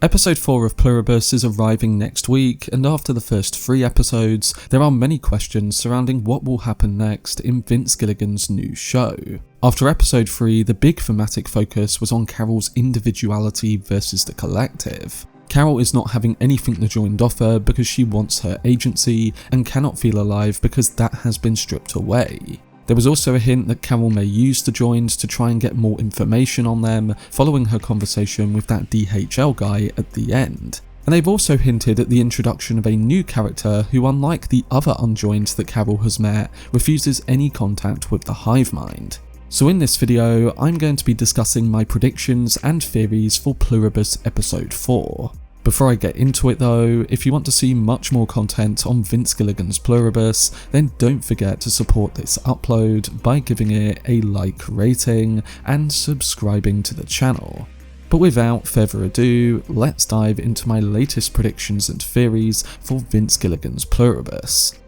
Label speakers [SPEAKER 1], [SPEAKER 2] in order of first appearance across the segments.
[SPEAKER 1] Episode 4 of Pluribus is arriving next week, and after the first 3 episodes, there are many questions surrounding what will happen next in Vince Gilligan's new show. After episode 3, the big thematic focus was on Carol's individuality versus the collective. Carol is not having anything the joined offer because she wants her agency and cannot feel alive because that has been stripped away. There was also a hint that Carol may use the joined to try and get more information on them following her conversation with that DHL guy at the end. And they've also hinted at the introduction of a new character who, unlike the other unjoined that Carol has met, refuses any contact with the hive mind. So in this video, I'm going to be discussing my predictions and theories for Pluribus episode 4. Before I get into it though, if you want to see much more content on Vince Gilligan's Pluribus, then don't forget to support this upload by giving it a like rating and subscribing to the channel. But without further ado, let's dive into my latest predictions and theories for Vince Gilligan's Pluribus.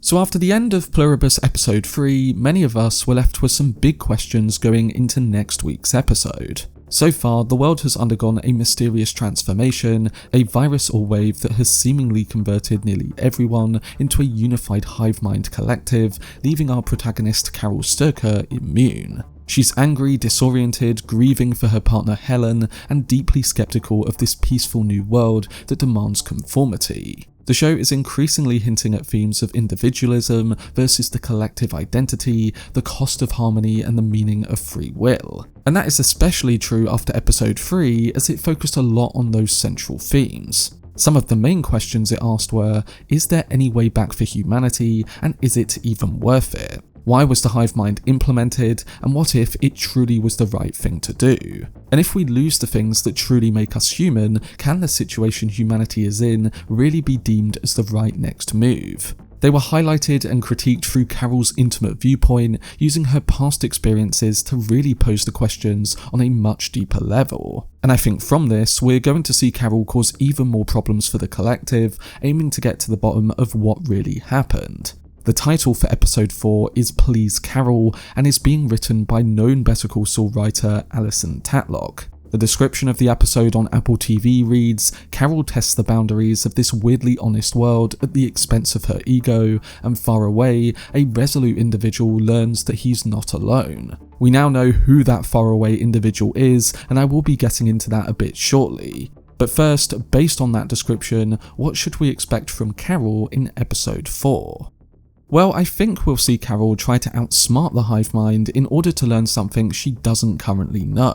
[SPEAKER 1] So after the end of Pluribus episode 3, many of us were left with some big questions going into next week's episode. So far, the world has undergone a mysterious transformation, a virus or wave that has seemingly converted nearly everyone into a unified hive mind collective, leaving our protagonist Carol Sturka immune. She's angry, disoriented, grieving for her partner Helen, and deeply skeptical of this peaceful new world that demands conformity. The show is increasingly hinting at themes of individualism versus the collective identity, the cost of harmony, and the meaning of free will. And that is especially true after episode 3, as it focused a lot on those central themes. Some of the main questions it asked were, is there any way back for humanity, and is it even worth it? Why was the hive mind implemented, and what if it truly was the right thing to do? And if we lose the things that truly make us human, can the situation humanity is in really be deemed as the right next move? They were highlighted and critiqued through Carol's intimate viewpoint, using her past experiences to really pose the questions on a much deeper level. And I think from this, we're going to see Carol cause even more problems for the collective, aiming to get to the bottom of what really happened. The title for episode 4 is Please Carol and is being written by known Better Call Saul writer Alison Tatlock. The description of the episode on Apple TV reads, Carol tests the boundaries of this weirdly honest world at the expense of her ego, and far away, a resolute individual learns that he's not alone. We now know who that faraway individual is, and I will be getting into that a bit shortly. But first, based on that description, what should we expect from Carol in episode 4? Well, I think we'll see Carol try to outsmart the hive mind in order to learn something she doesn't currently know.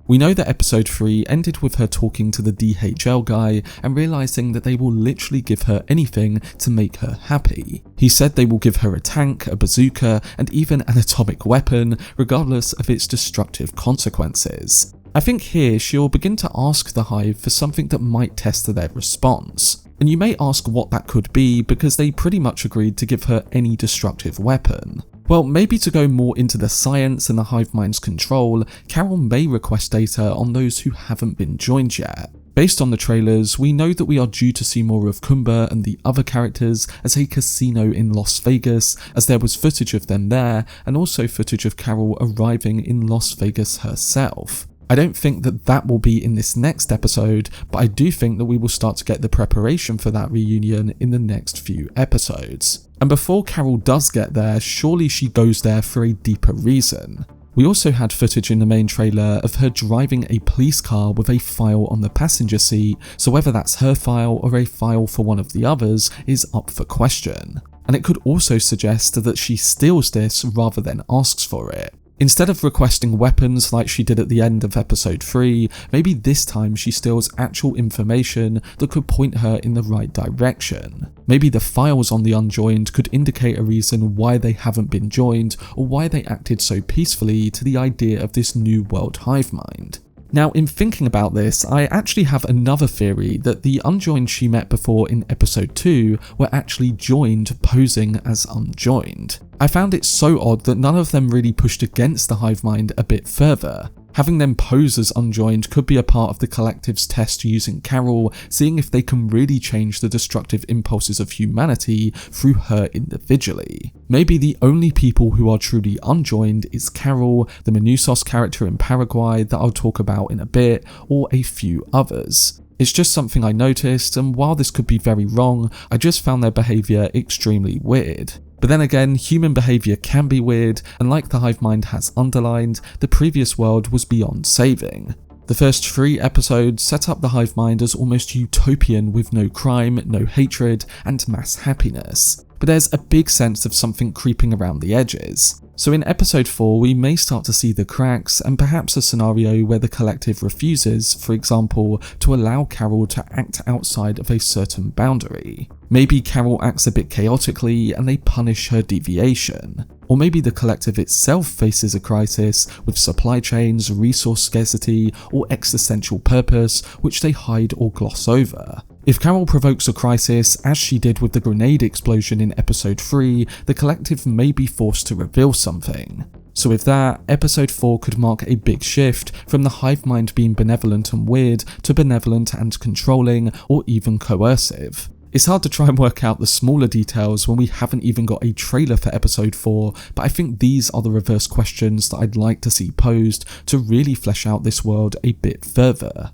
[SPEAKER 1] We know that episode 3 ended with her talking to the DHL guy and realizing that they will literally give her anything to make her happy. He said they will give her a tank, a bazooka, and even an atomic weapon, regardless of its destructive consequences. I think here she'll begin to ask the hive for something that might test their response. And you may ask what that could be because they pretty much agreed to give her any destructive weapon. Well, maybe to go more into the science and the hive mind's control, Carol may request data on those who haven't been joined yet. Based on the trailers, we know that we are due to see more of Kumba and the other characters as a casino in Las Vegas, as there was footage of them there and also footage of Carol arriving in Las Vegas herself. I don't think that that will be in this next episode, but I do think that we will start to get the preparation for that reunion in the next few episodes. And before Carol does get there, surely she goes there for a deeper reason. We also had footage in the main trailer of her driving a police car with a file on the passenger seat, so whether that's her file or a file for one of the others is up for question. And it could also suggest that she steals this rather than asks for it. Instead of requesting weapons like she did at the end of episode 3, maybe this time she steals actual information that could point her in the right direction. Maybe the files on the unjoined could indicate a reason why they haven't been joined, or why they acted so peacefully to the idea of this new world hive mind. Now, in thinking about this, I actually have another theory that the unjoined she met before in episode 2 were actually joined posing as unjoined. I found it so odd that none of them really pushed against the hive mind a bit further. Having them pose as unjoined could be a part of the collective's test using Carol, seeing if they can really change the destructive impulses of humanity through her individually. Maybe the only people who are truly unjoined is Carol, the Manousos character in Paraguay that I'll talk about in a bit, or a few others. It's just something I noticed, and while this could be very wrong, I just found their behaviour extremely weird. But then again, human behaviour can be weird, and like the hive mind has underlined, the previous world was beyond saving. The first 3 episodes set up the hive mind as almost utopian with no crime, no hatred, and mass happiness. But there's a big sense of something creeping around the edges. So in episode 4 we may start to see the cracks and perhaps a scenario where the collective refuses, for example, to allow Carol to act outside of a certain boundary. Maybe Carol acts a bit chaotically and they punish her deviation. Or maybe the collective itself faces a crisis with supply chains, resource scarcity, or existential purpose which they hide or gloss over. If Carol provokes a crisis, as she did with the grenade explosion in episode 3, the collective may be forced to reveal something. So with that, episode 4 could mark a big shift from the hive mind being benevolent and weird to benevolent and controlling, or even coercive. It's hard to try and work out the smaller details when we haven't even got a trailer for episode 4, but I think these are the reverse questions that I'd like to see posed to really flesh out this world a bit further.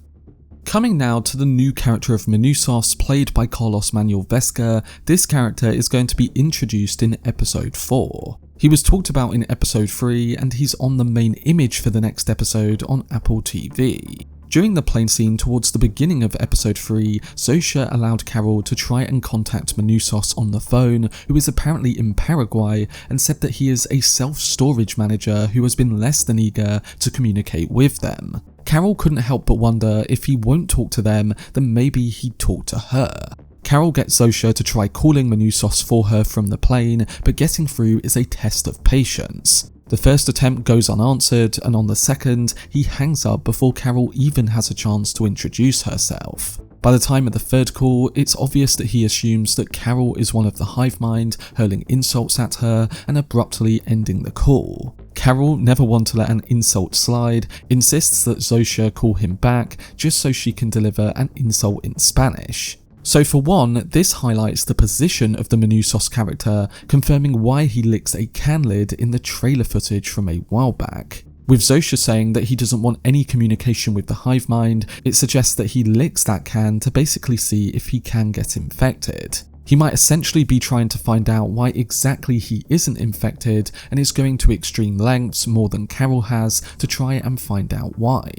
[SPEAKER 1] Coming now to the new character of Manousos, played by Carlos Manuel Vesca, this character is going to be introduced in episode 4. He was talked about in episode 3 and he's on the main image for the next episode on Apple TV. During the plane scene towards the beginning of episode 3, Zosha allowed Carol to try and contact Manousos on the phone, who is apparently in Paraguay, and said that he is a self-storage manager who has been less than eager to communicate with them. Carol couldn't help but wonder if he won't talk to them, then maybe he'd talk to her. Carol gets Zosha to try calling Manousos for her from the plane, but getting through is a test of patience. The first attempt goes unanswered, and on the second, he hangs up before Carol even has a chance to introduce herself. By the time of the third call, it's obvious that he assumes that Carol is one of the hive mind, hurling insults at her and abruptly ending the call. Carol, never one to let an insult slide, insists that Zosha call him back just so she can deliver an insult in Spanish. So for one, this highlights the position of the Manousos character, confirming why he licks a can lid in the trailer footage from a while back. With Zosha saying that he doesn't want any communication with the hive mind, it suggests that he licks that can to basically see if he can get infected. He might essentially be trying to find out why exactly he isn't infected, and is going to extreme lengths, more than Carol has, to try and find out why.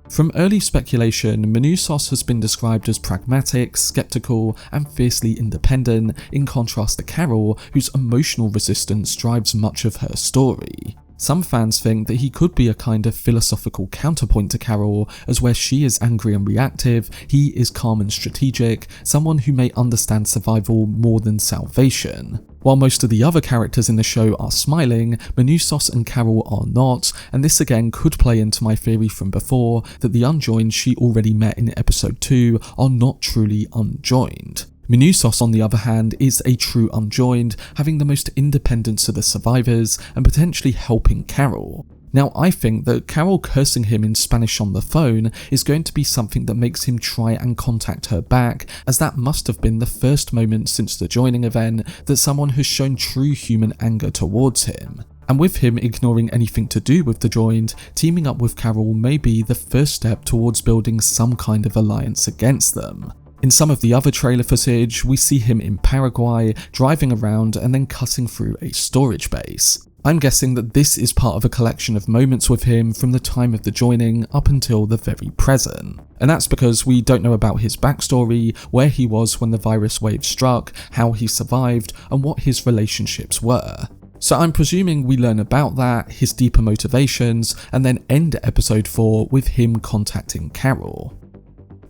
[SPEAKER 1] From early speculation, Manousos has been described as pragmatic, skeptical, and fiercely independent, in contrast to Carol, whose emotional resistance drives much of her story. Some fans think that he could be a kind of philosophical counterpoint to Carol, as where she is angry and reactive, he is calm and strategic, someone who may understand survival more than salvation. While most of the other characters in the show are smiling, Manousos and Carol are not, and this again could play into my theory from before that the unjoined she already met in episode 2 are not truly unjoined. Manousos, on the other hand, is a true unjoined, having the most independence of the survivors and potentially helping Carol. Now, I think that Carol cursing him in Spanish on the phone is going to be something that makes him try and contact her back, as that must have been the first moment since the joining event that someone has shown true human anger towards him. And with him ignoring anything to do with the joined, teaming up with Carol may be the first step towards building some kind of alliance against them. In some of the other trailer footage, we see him in Paraguay, driving around and then cutting through a storage base. I'm guessing that this is part of a collection of moments with him from the time of the joining up until the very present. And that's because we don't know about his backstory, where he was when the virus wave struck, how he survived, and what his relationships were. So I'm presuming we learn about that, his deeper motivations, and then end episode 4 with him contacting Carol.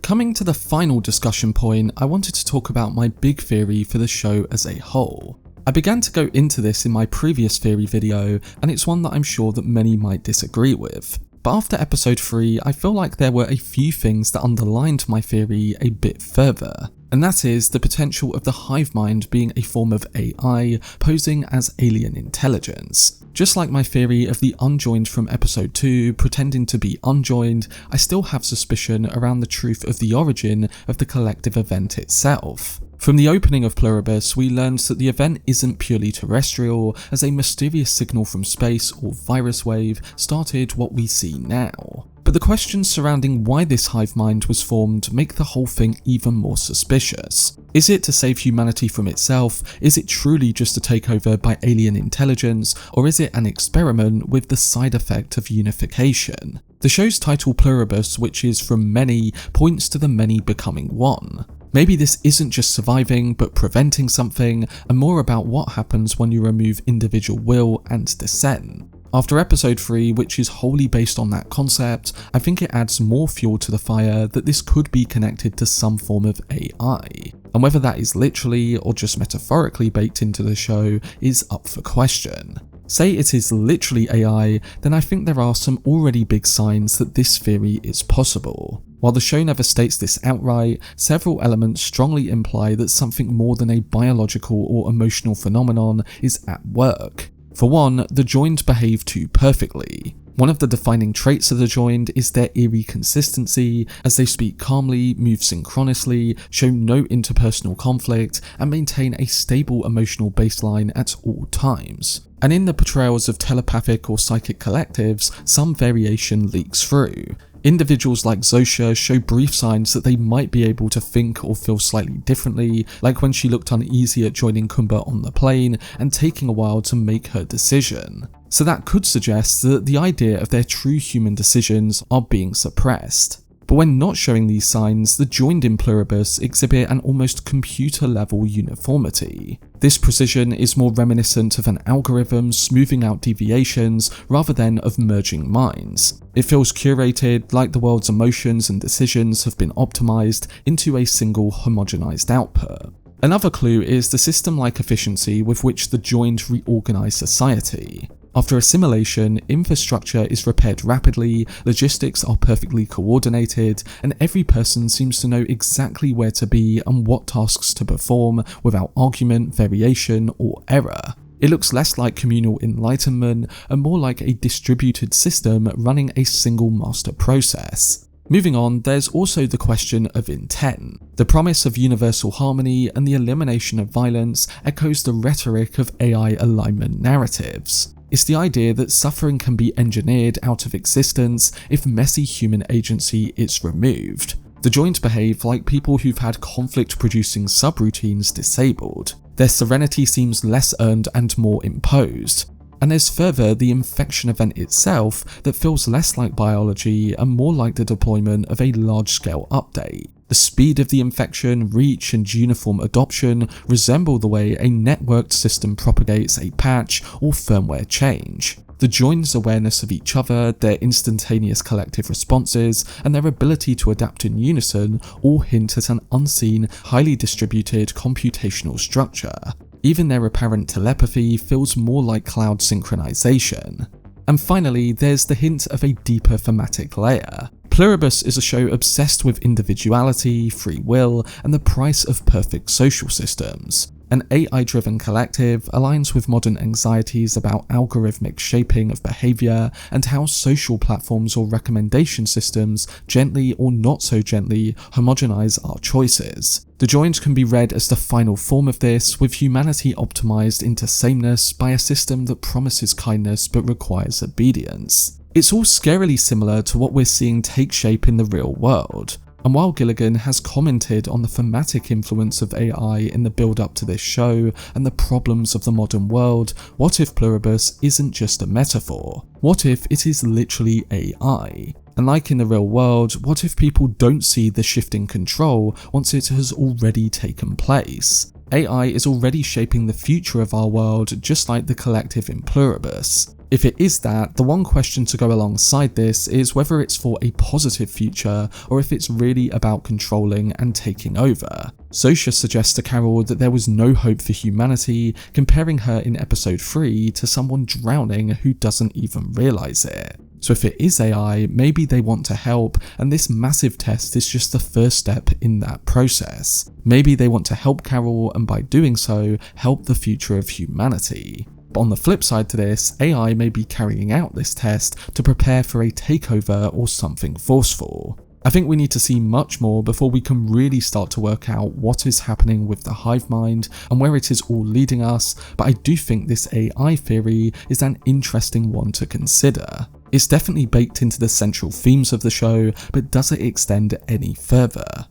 [SPEAKER 1] Coming to the final discussion point, I wanted to talk about my big theory for the show as a whole. I began to go into this in my previous theory video, and it's one that I'm sure that many might disagree with. But after episode 3, I feel like there were a few things that underlined my theory a bit further. and that is the potential of the hive mind being a form of AI posing as alien intelligence. Just like my theory of the unjoined from episode 2 pretending to be unjoined, I still have suspicion around the truth of the origin of the collective event itself. From the opening of Pluribus, we learned that the event isn't purely terrestrial, as a mysterious signal from space or virus wave started what we see now. But the questions surrounding why this hive mind was formed make the whole thing even more suspicious. Is it to save humanity from itself? Is it truly just a takeover by alien intelligence? Or is it an experiment with the side effect of unification? The show's title Pluribus, which is from many, points to the many becoming one. Maybe this isn't just surviving, but preventing something, and more about what happens when you remove individual will and dissent. After episode 3, which is wholly based on that concept, I think it adds more fuel to the fire that this could be connected to some form of AI. And whether that is literally or just metaphorically baked into the show is up for question. Say it is literally AI, then I think there are some already big signs that this theory is possible. While the show never states this outright, several elements strongly imply that something more than a biological or emotional phenomenon is at work. For one, the joined behave too perfectly. One of the defining traits of the joined is their eerie consistency, as they speak calmly, move synchronously, show no interpersonal conflict, and maintain a stable emotional baseline at all times. And in the portrayals of telepathic or psychic collectives, some variation leaks through. Individuals like Zosha show brief signs that they might be able to think or feel slightly differently, like when she looked uneasy at joining Kumba on the plane and taking a while to make her decision. So that could suggest that the idea of their true human decisions are being suppressed. But when not showing these signs, the joined in Pluribus exhibit an almost computer-level uniformity. This precision is more reminiscent of an algorithm smoothing out deviations rather than of merging minds. It feels curated, like the world's emotions and decisions have been optimized into a single homogenized output. Another clue is the system-like efficiency with which the joined reorganize society. After assimilation, infrastructure is repaired rapidly, logistics are perfectly coordinated, and every person seems to know exactly where to be and what tasks to perform without argument, variation, or error. It looks less like communal enlightenment and more like a distributed system running a single master process. Moving on, there's also the question of intent. The promise of universal harmony and the elimination of violence echoes the rhetoric of AI alignment narratives. It's the idea that suffering can be engineered out of existence if messy human agency is removed. The joined behave like people who've had conflict-producing subroutines disabled. Their serenity seems less earned and more imposed. And there's further the infection event itself that feels less like biology and more like the deployment of a large-scale update. The speed of the infection, reach, and uniform adoption resemble the way a networked system propagates a patch or firmware change. The joined's awareness of each other, their instantaneous collective responses, and their ability to adapt in unison all hint at an unseen, highly distributed computational structure. Even their apparent telepathy feels more like cloud synchronization. And finally, there's the hint of a deeper thematic layer. Pluribus is a show obsessed with individuality, free will, and the price of perfect social systems. An AI-driven collective aligns with modern anxieties about algorithmic shaping of behavior and how social platforms or recommendation systems gently or not so gently homogenize our choices. The joined can be read as the final form of this, with humanity optimized into sameness by a system that promises kindness but requires obedience. It's all scarily similar to what we're seeing take shape in the real world. And while Gilligan has commented on the thematic influence of AI in the build-up to this show and the problems of the modern world, what if Pluribus isn't just a metaphor? What if it is literally AI? And like in the real world, what if people don't see the shift in control once it has already taken place? AI is already shaping the future of our world, just like the collective in Pluribus. If it is that, the one question to go alongside this is whether it's for a positive future or if it's really about controlling and taking over. Zosha suggests to Carol that there was no hope for humanity, comparing her in episode 3 to someone drowning who doesn't even realise it. So if it is AI, maybe they want to help, and this massive test is just the first step in that process. Maybe they want to help Carol, and by doing so, help the future of humanity. But on the flip side to this, AI may be carrying out this test to prepare for a takeover or something forceful. I think we need to see much more before we can really start to work out what is happening with the hive mind and where it is all leading us, but I do think this AI theory is an interesting one to consider. It's definitely baked into the central themes of the show, but does it extend any further?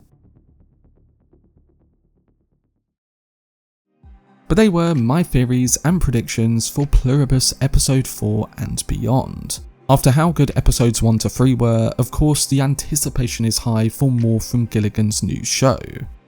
[SPEAKER 1] But they were my theories and predictions for Pluribus episode 4 and beyond. After how good episodes 1 to 3 were, of course the anticipation is high for more from Gilligan's new show.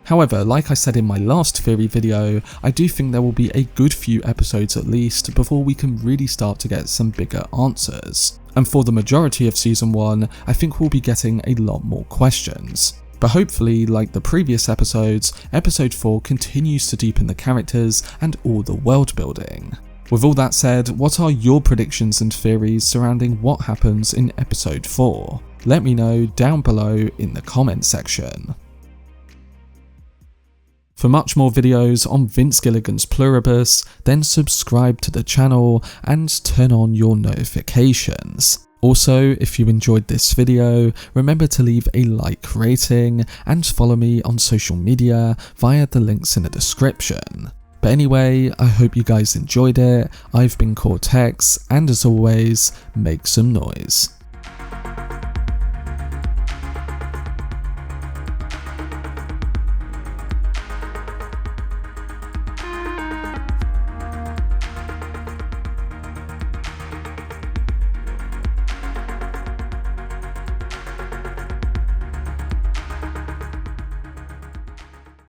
[SPEAKER 1] However, like I said in my last theory video, I do think there will be a good few episodes at least before we can really start to get some bigger answers. And for the majority of season 1, I think we'll be getting a lot more questions. But hopefully, like the previous episodes, episode 4 continues to deepen the characters and all the world building. With all that said, what are your predictions and theories surrounding what happens in episode 4? Let me know down below in the comment section. For much more videos on Vince Gilligan's Pluribus, then subscribe to the channel and turn on your notifications. Also, if you enjoyed this video, remember to leave a like rating and follow me on social media via the links in the description. But anyway, I hope you guys enjoyed it. I've been Cortex, and as always, make some noise.